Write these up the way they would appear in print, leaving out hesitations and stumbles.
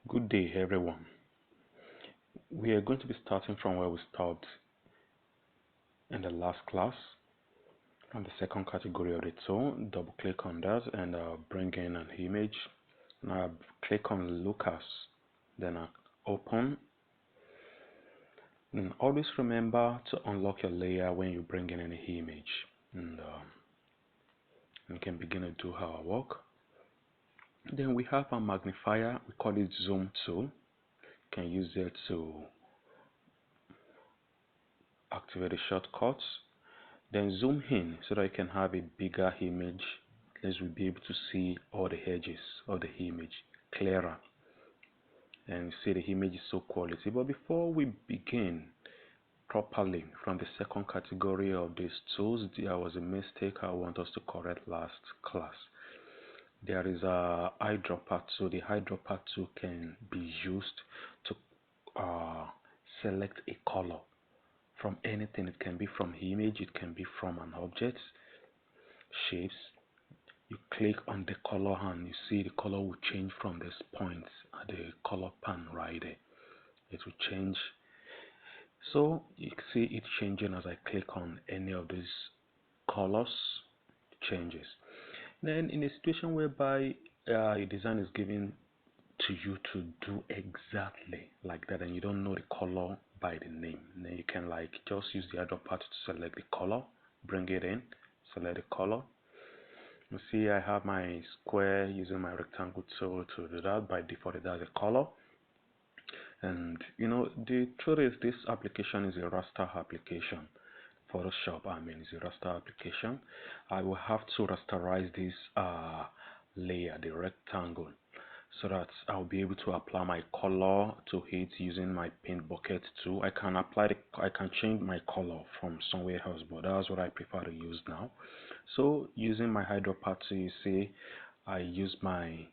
Good day, everyone. We are going to be starting from where we stopped in the last class, on the second category of the tool. Double click on that and bring in an image. Now click on Lucas, then open. And always remember to unlock your layer when you bring in any image, and we can begin to do our work. Then we have a magnifier. We call it zoom tool. You can use it to activate the shortcuts. Then zoom in so that you can have a bigger image, as we'll be able to see all the edges of the image clearer, and see the image is so quality. But before we begin properly from the second category of these tools, there was a mistake I want us to correct last class. There is a eyedropper tool. The eyedropper tool can be used to select a color from anything. It can be from image, it can be from an object, shapes. You click on the color and you see the color will change from this point at the color pan right there. It will change. So you see it changing as I click on any of these colors. It changes. Then in a situation whereby a design is given to you to do exactly like that and you don't know the color by the name, then you can just use the eyedropper to select the color, bring it in, select the color. You see I have my square using my rectangle tool to do that. By default it has a color. And the truth is, this application is a raster application. Photoshop, is a raster application. I will have to rasterize this layer, the rectangle, so that I'll be able to apply my color to it using my paint bucket tool. I can change my color from somewhere else, but that's what I prefer to use now. So using my eyedropper tool, you see I use my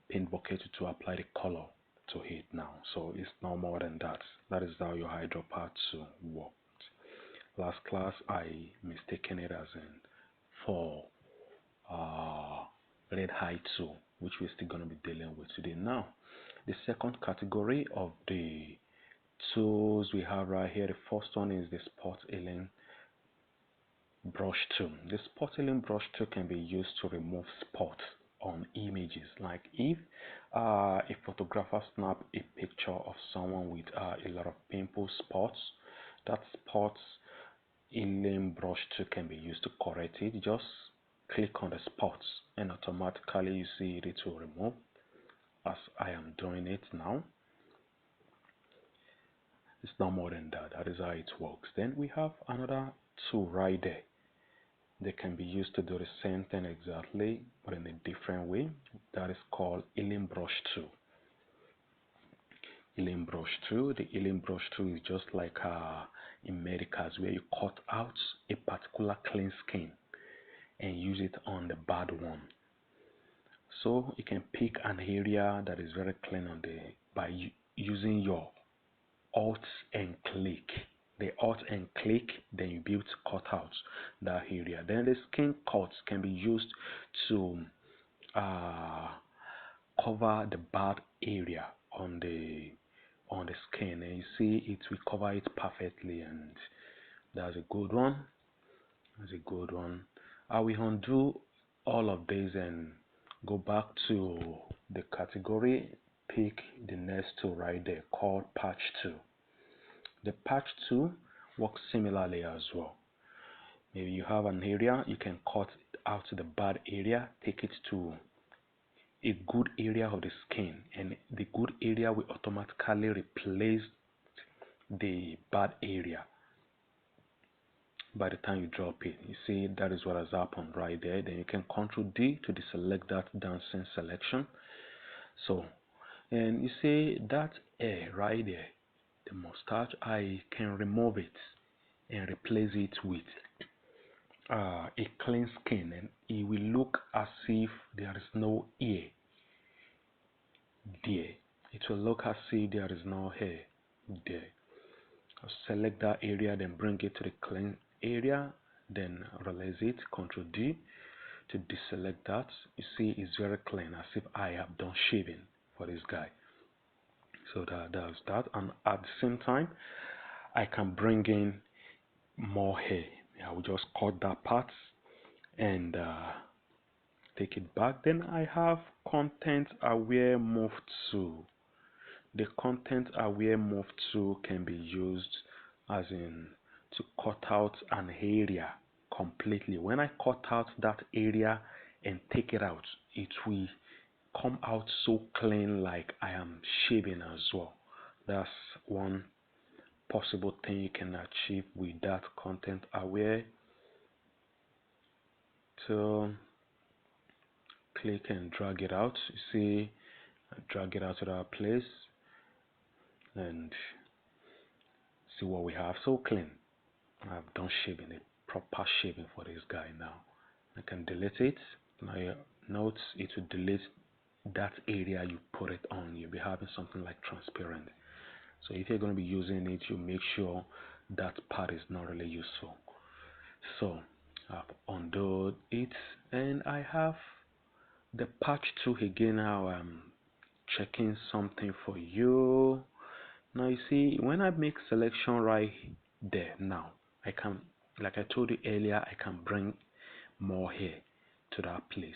paint bucket to apply the color to it now. So it's no more than that. That is how your eyedropper tool works. Last class I mistaken it as in for red eye tool, which we're still going to be dealing with today. Now the second category of the tools we have right here, the first one is the spot healing brush tool. The spot healing brush tool can be used to remove spots on images. Like if a photographer snap a picture of someone with a lot of pimple spots, that spots healing brush tool can be used to correct it. Just click on the spots and automatically you see it will remove, as I am doing it now. It's no more than that. That is how it works. Then we have another tool right there. They can be used to do the same thing exactly, but in a different way. That is called healing brush tool. Healing brush tool. The healing brush tool is just like in medicals, where you cut out a particular clean skin and use it on the bad one. So you can pick an area that is very clean by using your Alt and click. The Alt and click, then you'll be able to cut out that area. Then the skin cuts can be used to cover the bad area on the skin, and you see it will cover it perfectly, and that's a good one. That's a good one. I will undo all of this and go back to the category. Pick the next tool right there called patch tool. The patch tool works similarly as well. Maybe you have an area, you can cut out the bad area, take it to a good area of the skin, and the good area will automatically replace the bad area by the time you drop it. You see, that is what has happened right there. Then you can Ctrl D to deselect that dancing selection. So, and you see that hair right there, the mustache, I can remove it and replace it with a clean skin, and it will look as if there is no hair there. It will look as if there is no hair there. I'll select that area, then bring it to the clean area, then release it, Ctrl D to deselect that. You see it's very clean, as if I have done shaving for this guy. So that's that. And at the same time, I can bring in more hair. I will just cut that part and take it back. Then I have content aware move tool. The content aware move tool can be used as in to cut out an area completely. When I cut out that area and take it out, it will come out so clean like I am shaving as well. That's one possible thing you can achieve with that content aware. So click and drag it out. You see, drag it out to that place and see what we have. So clean. I've done shaving, a proper shaving for this guy now. I can delete it. Now you note it will delete that area you put it on. You'll be having something like transparent. So if you're going to be using it, you make sure that part is not really useful. So I've undone it and I have the patch tool again. Now I'm checking something for you. Now you see when I make selection right there, now I can, like I told you earlier, I can bring more hair to that place.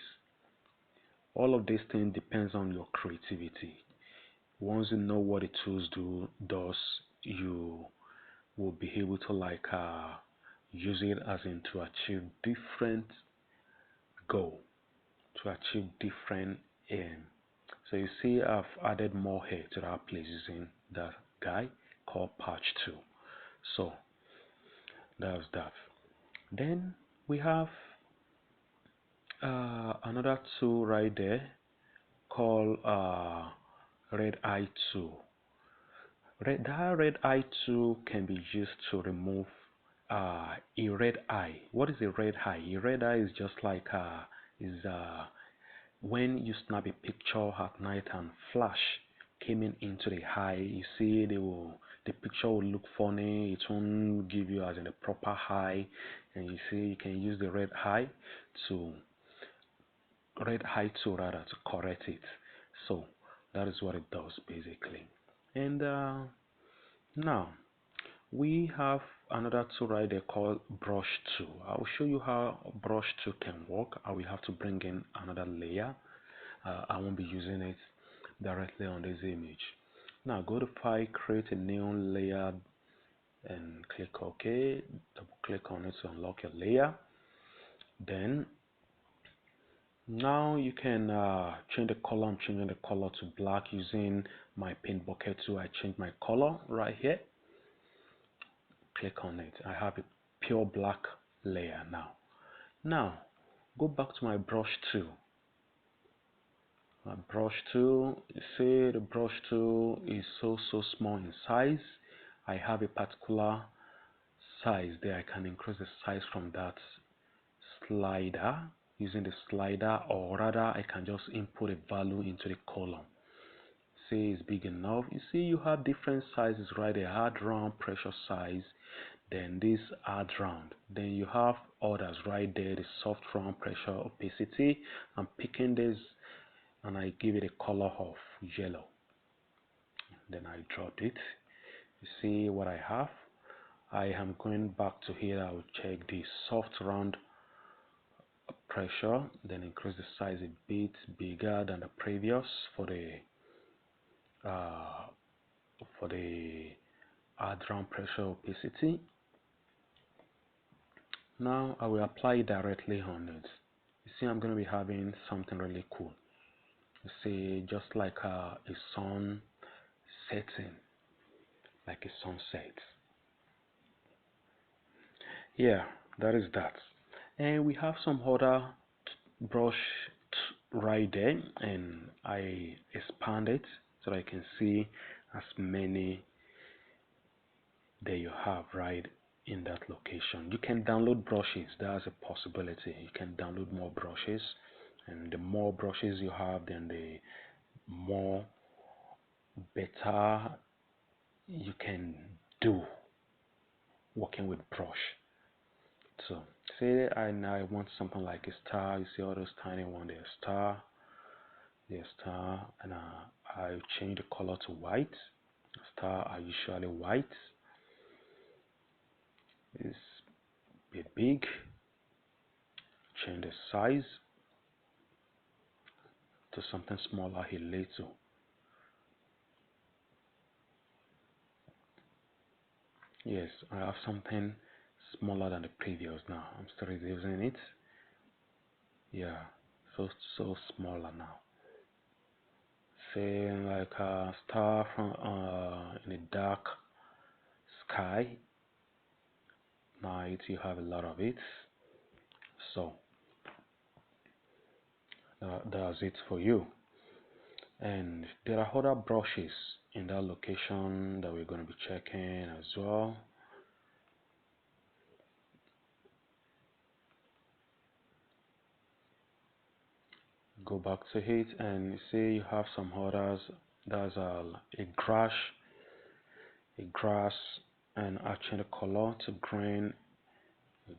All of these things depends on your creativity. Once you know what the tools does, you will be able to like use it as in to achieve different goal, to achieve different aim. So you see I've added more hair to that place using that guy called patch 2. So that's that. Then we have another tool right there called red eye tool. That red eye tool can be used to remove a red eye. What is a red eye? A red eye is just like is when you snap a picture at night and flash came into the eye, you see the picture will look funny, it won't give you as in a proper eye, and you see you can use the to red eye tool rather to correct it. So that is what it does basically. And now we have another tool right there called brush tool. I will show you how brush tool can work. I will have to bring in another layer. I won't be using it directly on this image. Now go to file, create a new layer and click OK. Double click on it to unlock your layer. Then now you can change the color. I'm changing the color to black using my paint bucket tool. I change my color right here. Click on it. I have a pure black layer now. Now go back to my brush tool. My brush tool, you see the brush tool is so small in size. I have a particular size there. I can increase the size from that slider using the slider, or rather I can just input a value into the column. Say it's big enough. You see you have different sizes right there: hard round, pressure size, then this hard round, then you have others right there, the soft round, pressure, opacity. I'm picking this and I give it a color of yellow. Then I dropped it. You see what I have. I am going back to here. I will check the soft round pressure, then increase the size a bit bigger than the previous for uh, the hard round pressure opacity. Now I will apply it directly on it. You see I'm going to be having something really cool. You see, just like a sun setting, like a sunset. Yeah, that is that. And we have some other brush right there, and I expand it so I can see as many that you have right in that location. You can download brushes. That's a possibility. You can download more brushes, and the more brushes you have, then the more better you can do working with brush. So say I want something like a star. You see all those tiny ones, they're star, and I change the color to white. Star are usually white. It's a bit big. Change the size to something smaller a little. Yes, I have something smaller than the previous now. I'm still reducing it. Yeah, so smaller now. Say like a star from in a dark sky. Night you have a lot of it. So that's it for you. And there are other brushes in that location that we're going to be checking as well. Go back to it and see you have some others. There's a grass, and I change the color to green.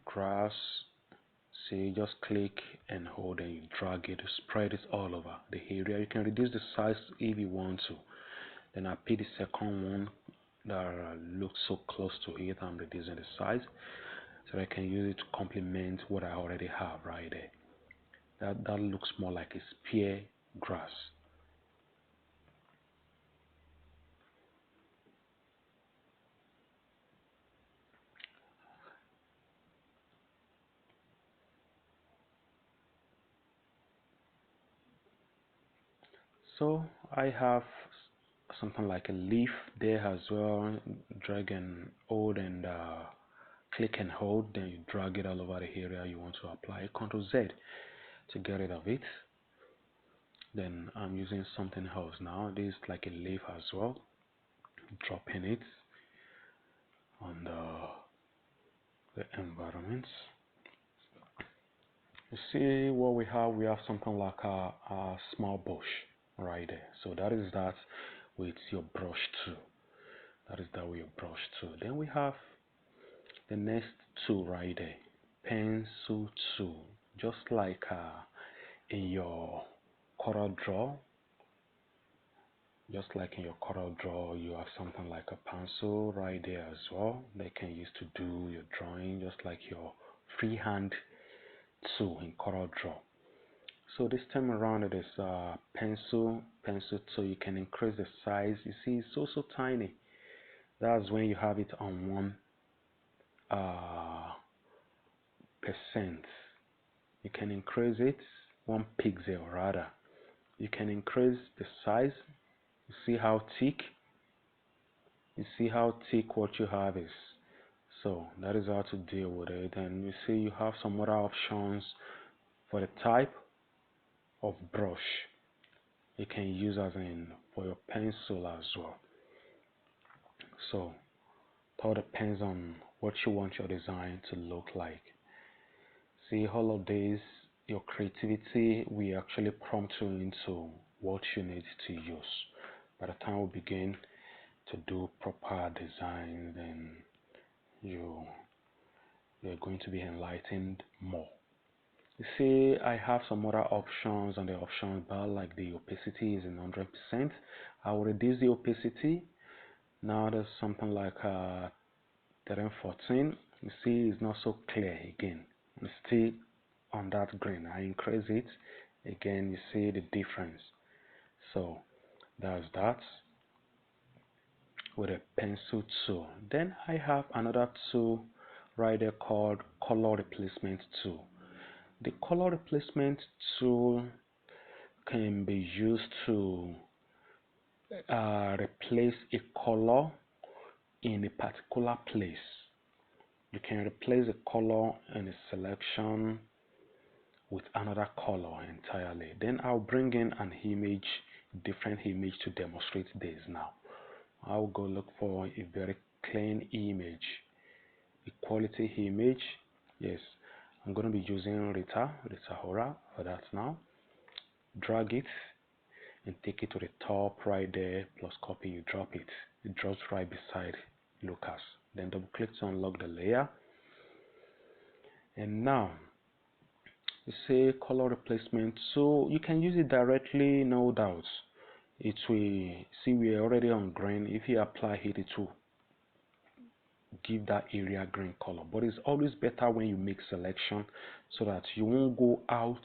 Grass. See, just click and hold and you drag it, spread it all over the area. You can reduce the size if you want to. Then I pick the second one that looks so close to it. I'm reducing the size so I can use it to complement what I already have right there. That looks more like a spear grass. So I have something like a leaf there as well. Drag and hold and click and hold, then you drag it all over the area you want to apply. Ctrl Z to get rid of it. Then I'm using something else now. This is like a leaf as well. Dropping it on the environment. You see what we have? We have something like a small bush right there. So that is that with your brush tool. That is that with your brush tool. Then we have the next tool right there, pencil tool. Just like in your Corel Draw, you have something like a pencil right there as well that can use to do your drawing, just like your freehand tool in Corel Draw. So this time around it is pencil tool. You can increase the size. You see, it's so tiny. That's when you have it on 1%. You can increase it 1 pixel rather. You can increase the size. You see how thick what you have is. So that is how to deal with it. And you see you have some other options for the type of brush you can use as in for your pencil as well. So it all depends on what you want your design to look like. See, all of these, your creativity will actually prompt you into what you need to use. By the time we begin to do proper design, then you're going to be enlightened more. You see, I have some other options on the options bar, like the opacity is in 100%. I will reduce the opacity. Now there's something like 14. You see, it's not so clear again. It's still on that green. I increase it again. You see the difference. So that's that with a pencil tool. Then I have another tool right there called color replacement tool. The color replacement tool can be used to replace a color in a particular place. You can replace a color in a selection with another color entirely. Then I'll bring in an image, different image to demonstrate this now. I'll go look for a very clean image, a quality image. Yes, I'm going to be using Rita Hora for that now. Drag it and take it to the top right there, plus copy, you drop it. It drops right beside Lucas. Then double click to unlock the layer. And now you say color replacement, so you can use it directly, no doubt. it will see we're already on green. If you apply heat, it will give that area green color. But it's always better when you make selection so that you won't go out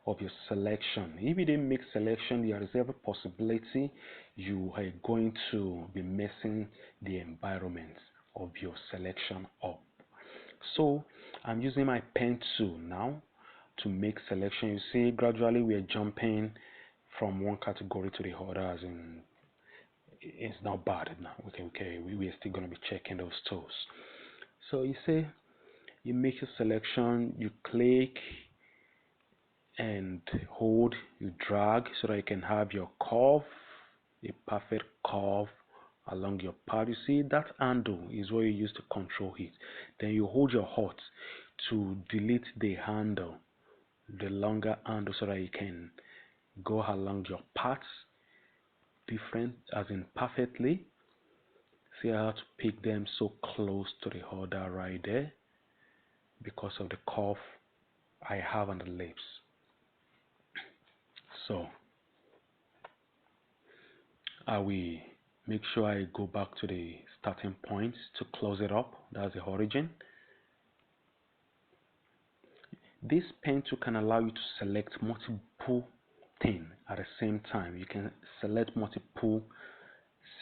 of your selection. If you didn't make selection, there is every possibility you are going to be messing the environment of your selection up. So I'm using my pen tool now to make selection. You see, gradually we are jumping from one category to the other, as in it's not bad now. Okay, we are still going to be checking those tools. So you say you make your selection, you click and hold, you drag so that you can have your curve, a perfect curve along your part. You see that handle is what you use to control it. Then you hold your Alt to delete the handle, the longer handle, so that you can go along your parts different, as in perfectly. See how to pick them so close to the other right there because of the curve I have on the lips. So I will make sure I go back to the starting point to close it up. That's the origin. This pen tool can allow you to select multiple things at the same time. You can select multiple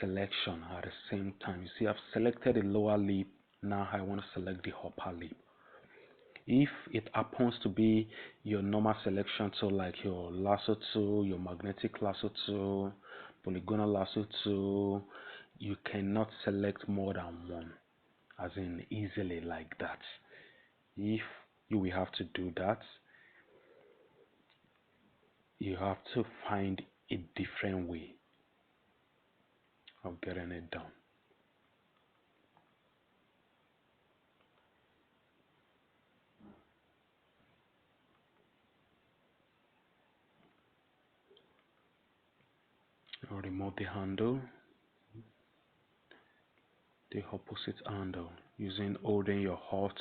selection at the same time. You see, I've selected the lower lip. Now I want to select the upper lip. If it happens to be your normal selection tool, like your lasso tool, your magnetic lasso tool, polygonal lasso tool, you cannot select more than one, as in easily like that. If you will have to do that, you have to find a different way of getting it done. I'll remove the handle, the opposite handle, using holding your Alt.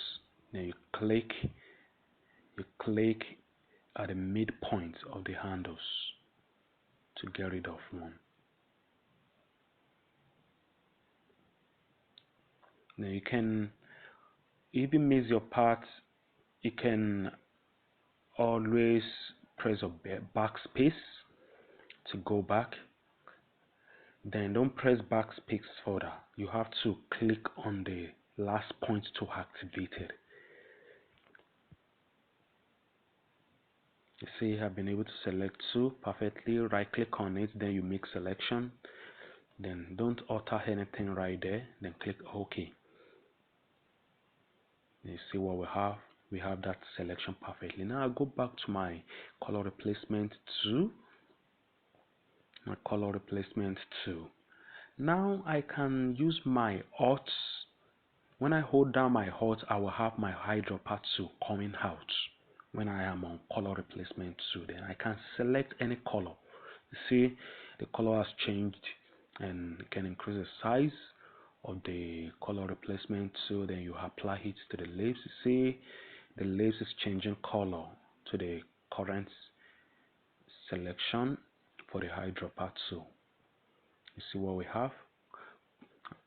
Then you click at the midpoint of the handles to get rid of one. Now you can, if you miss your part, you can always press a backspace to go back. Then don't press backspace further. You have to click on the last point to activate it. You see, I've been able to select two perfectly. Right click on it, then you make selection. Then don't alter anything right there. Then click OK. You see what we have? We have that selection perfectly. Now I'll go back to my color replacement tool. My color replacement tool. Now I can use my Alt. When I hold down my Alt, I will have my eyedropper tool coming out. When I am on color replacement tool, then I can select any color. You see, the color has changed, and you can increase the size of the color replacement tool. Then you apply it to the lips. You see, the lips is changing color to the current selection for the eyedropper tool. You see what we have?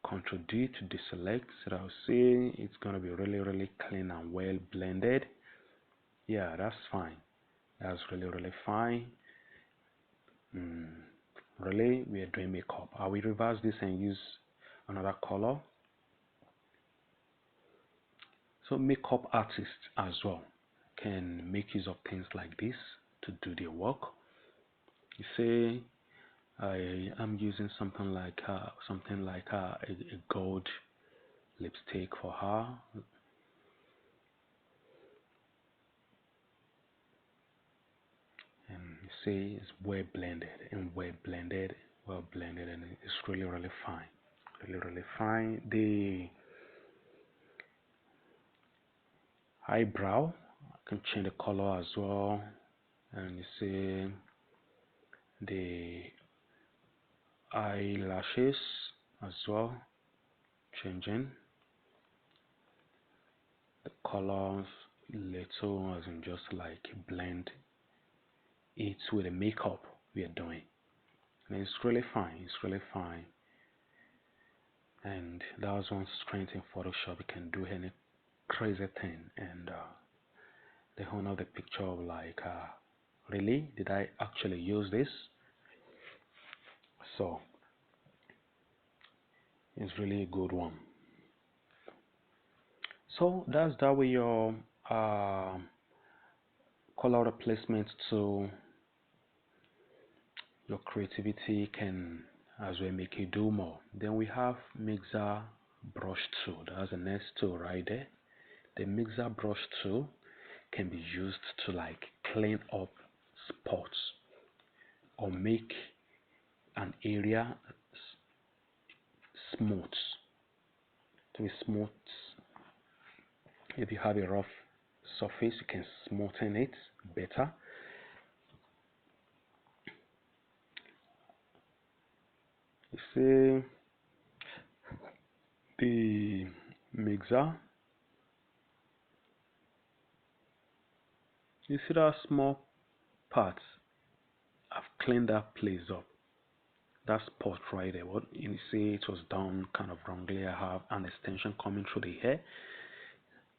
Ctrl D to deselect, so I'll see it's gonna be really clean and well blended. Yeah, that's fine. That's really fine. Really, we are doing makeup. I will reverse this and use another color. So makeup artists as well can make use of things like this to do their work. You say I am using something like a gold lipstick for her. And you see it's well blended, and well blended, and it's really fine. Really fine. The eyebrow, I can change the color as well. And you see the eyelashes as well, changing the colors little, as in just like blend it with the makeup we are doing. And it's really fine. It's really fine. And that's one strength in Photoshop. You can do any crazy thing. And the owner of the picture of like, really? Did I actually use this? So it's really a good one. So that's that way your color replacement to your creativity can as well make you do more. Then we have mixer brush tool. That's the next tool right there. The mixer brush tool can be used to like clean up spots or make an area smooth. To be smooth, if you have a rough surface, you can smoothen it better. You see the mixer. You see that small part? I've cleaned that place up. That spot right there. What you see, it was done kind of wrongly. I have an extension coming through the hair.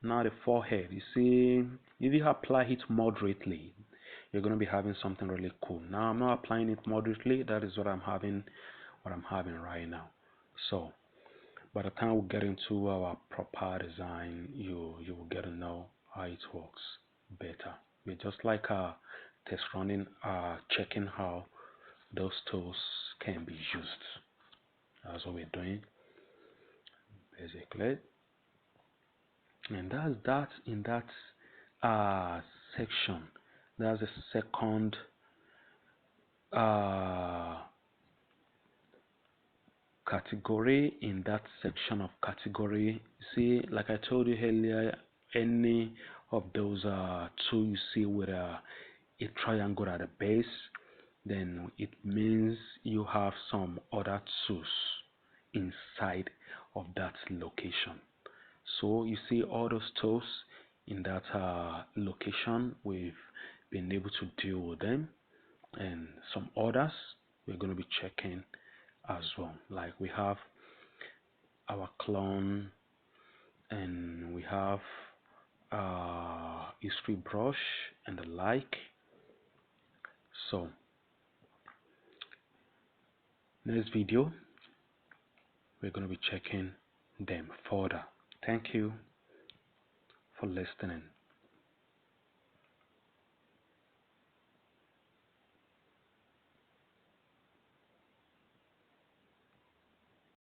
Now the forehead. You see, if you apply it moderately, you're going to be having something really cool. Now I'm not applying it moderately. That is what I'm having. What I'm having right now. So by the time we get into our proper design, you will get to know how it works better. We're just like test running, checking how those tools can be used. That's what we're doing basically, and that's that in that section. That's the second category in that section of category. See, like I told you earlier, any of those two you see with a triangle at the base, then it means you have some other tools inside of that location. So you see all those tools in that location. We've been able to deal with them, and some others we're going to be checking as well. Like we have our clone, and we have history brush and the like. So next video we're going to be checking them further. Thank you for listening.